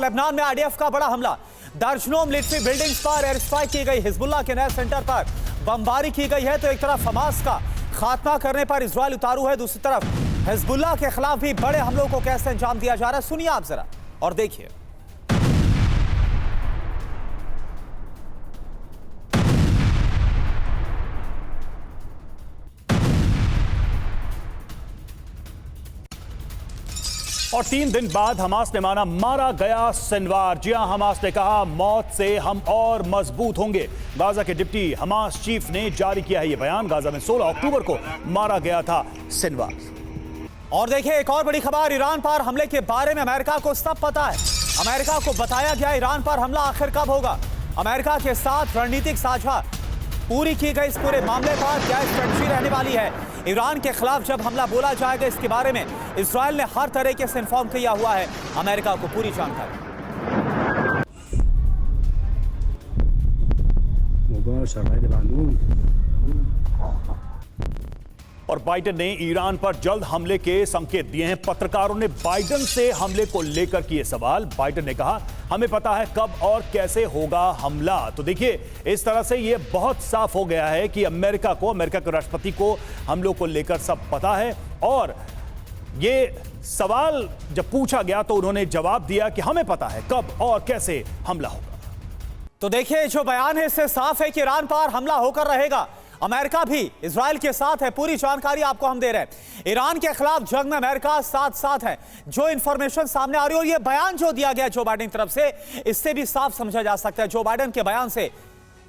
Lebanon में IDF का बड़ा हमला। दर्जनों मिलिट्री बिल्डिंग्स पर एयर स्ट्राइक की गई। हिजबुल्लाह के नए सेंटर पर बमबारी की गई है। तो एक तरफ हमास का खात्मा करने पर इजराइल उतारू है, दूसरी तरफ हिजबुल्लाह के खिलाफ भी बड़े हमलों को कैसे अंजाम दिया जा रहा है, सुनिए आप जरा और देखिए। और 3 दिन बाद हमास ने माना मारा गया सिनवार। जी हां, हमास ने कहा मौत से हम और मजबूत होंगे। गाजा के डिप्टी हमास चीफ ने जारी किया है यह बयान। गाजा में 16 अक्टूबर को मारा गया था सिनवार। और देखिए एक और बड़ी खबर, ईरान पर हमले के बारे में अमेरिका को सब पता है। अमेरिका को बताया गया ईरान पर हमला आखिर कब होगा। अमेरिका के साथ रणनीतिक साझा पूरी की गई। इस पूरे मामले पर क्या स्ट्रेटजी रहने वाली है। ईरान के खिलाफ जब हमला बोला जाएगा, इसके बारे में इजराइल ने हर तरीके से इन्फॉर्म किया हुआ है अमेरिका को पूरी जानकारी। और बाइडेन ने ईरान पर जल्द हमले के संकेत दिए हैं। पत्रकारों ने बाइडेन से हमले को लेकर किए सवाल। बाइडेन ने कहा हमें पता है कब और कैसे होगा हमला। तो देखिए इस तरह से यह बहुत साफ हो गया है कि अमेरिका के राष्ट्रपति को हमलों को लेकर सब पता है। और ये सवाल जब पूछा गया तो उन्होंने जवाब दिया कि हमें पता है कब और कैसे हमला होगा। तो देखिए जो बयान है इससे साफ है कि ईरान पर हमला होकर रहेगा। अमेरिका भी इजराइल के साथ है, पूरी जानकारी आपको हम दे रहे हैं। ईरान के खिलाफ जंग में अमेरिका साथ साथ है। जो इंफॉर्मेशन सामने आ रही है और ये बयान जो दिया गया जो बाइडेन की तरफ से, इससे भी साफ समझा जा सकता है। जो बाइडेन के बयान से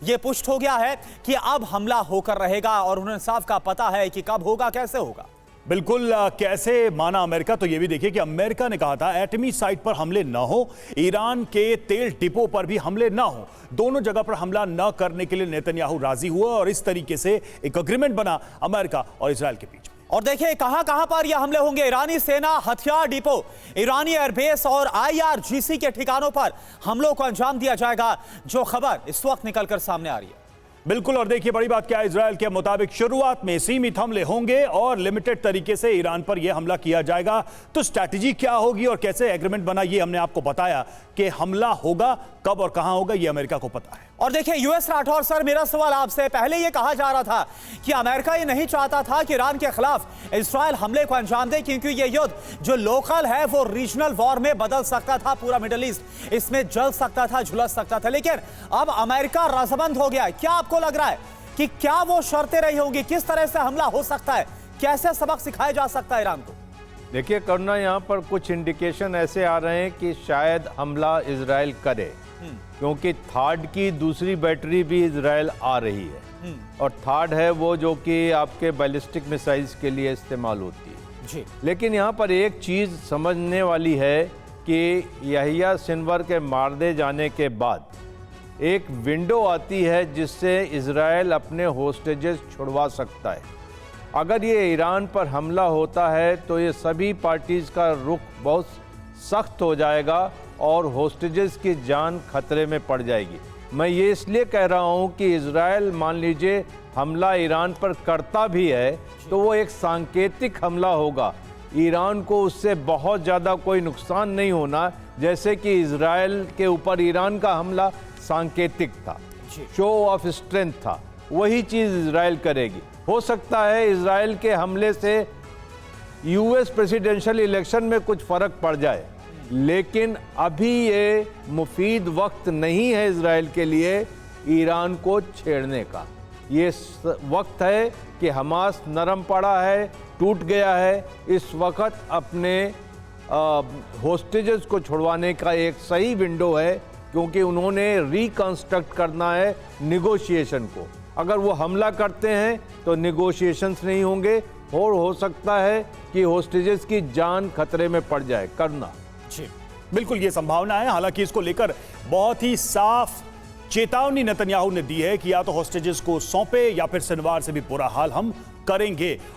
ये पुष्ट हो गया है कि अब हमला होकर रहेगा और उन्हें साफ का पता है कि कब होगा, कैसे होगा। बिल्कुल कैसे माना अमेरिका, तो ये भी देखिए कि अमेरिका ने कहा था एटमी साइट पर हमले न हो, ईरान के तेल डिपो पर भी हमले न हो। दोनों जगह पर हमला न करने के लिए नेतन्याहू राजी हुआ और इस तरीके से एक एग्रीमेंट बना अमेरिका और इजराइल के बीच। और देखिए कहां पर यह हमले होंगे। ईरानी सेना हथियार डिपो, ईरानी एयरबेस और IRGC के ठिकानों पर हमलों को अंजाम दिया जाएगा। जो खबर इस वक्त निकलकर सामने आ रही है। बिल्कुल। और देखिए बड़ी बात क्या है, इजराइल के मुताबिक शुरुआत में सीमित हमले होंगे और लिमिटेड तरीके से ईरान पर यह हमला किया जाएगा। तो स्ट्रैटेजी क्या होगी और कैसे एग्रीमेंट बना, ये हमने आपको बताया कि हमला होगा कब और कहां होगा, ये अमेरिका को पता है। और देखिए यूएस राठौर सर, मेरा सवाल आपसे, पहले यह कहा जा रहा था कि अमेरिका ये नहीं चाहता था कि ईरान के खिलाफ इजराइल हमले को अंजाम दे, क्योंकि ये युद्ध जो लोकल है वो रीजनल वॉर में बदल सकता था। पूरा मिडिल ईस्ट इसमें जल सकता था, झुलस सकता था। लेकिन अब अमेरिका रजामंद हो गया। क्या आपको लग रहा है कि क्या वो शर्तें रही होंगी, किस तरह से हमला हो सकता है, कैसे सबक सिखाया जा सकता है ईरान को? देखिए करुणा, यहाँ पर कुछ इंडिकेशन ऐसे आ रहे हैं कि शायद हमला इजराइल करे, क्योंकि थार्ड की दूसरी बैटरी भी इजराइल आ रही है। और थार्ड है वो जो कि आपके बैलिस्टिक मिसाइल्स के लिए इस्तेमाल होती है जी। लेकिन यहाँ पर एक चीज़ समझने वाली है कि यहिया सिनवर के मार दे जाने के बाद एक विंडो आती है जिससे इजराइल अपने होस्टेजेस छुड़वा सकता है। अगर ये ईरान पर हमला होता है तो ये सभी पार्टीज़ का रुख बहुत सख्त हो जाएगा और होस्टेजेस की जान खतरे में पड़ जाएगी। मैं ये इसलिए कह रहा हूँ कि इजराइल मान लीजिए हमला ईरान पर करता भी है तो वो एक सांकेतिक हमला होगा। ईरान को उससे बहुत ज़्यादा कोई नुकसान नहीं होना, जैसे कि इजराइल के ऊपर ईरान का हमला सांकेतिक था, शो ऑफ स्ट्रेंथ था। वही चीज़ इजराइल करेगी। हो सकता है इजराइल के हमले से यूएस प्रेसिडेंशियल इलेक्शन में कुछ फ़र्क पड़ जाए, लेकिन अभी ये मुफीद वक्त नहीं है इजराइल के लिए ईरान को छेड़ने का। ये वक्त है कि हमास नरम पड़ा है, टूट गया है। इस वक्त अपने होस्टेजेस को छुड़वाने का एक सही विंडो है, क्योंकि उन्होंने रिकंस्ट्रक्ट करना है निगोशिएशन को। अगर वो हमला करते हैं तो निगोशिएशंस नहीं होंगे और हो सकता है कि होस्टेजेस की जान खतरे में पड़ जाए। करना जी बिल्कुल ये संभावना है। हालांकि इसको लेकर बहुत ही साफ चेतावनी नेतन्याहू ने दी है कि या तो होस्टेजेस को सौंपे या फिर सिनवार से भी बुरा हाल हम करेंगे।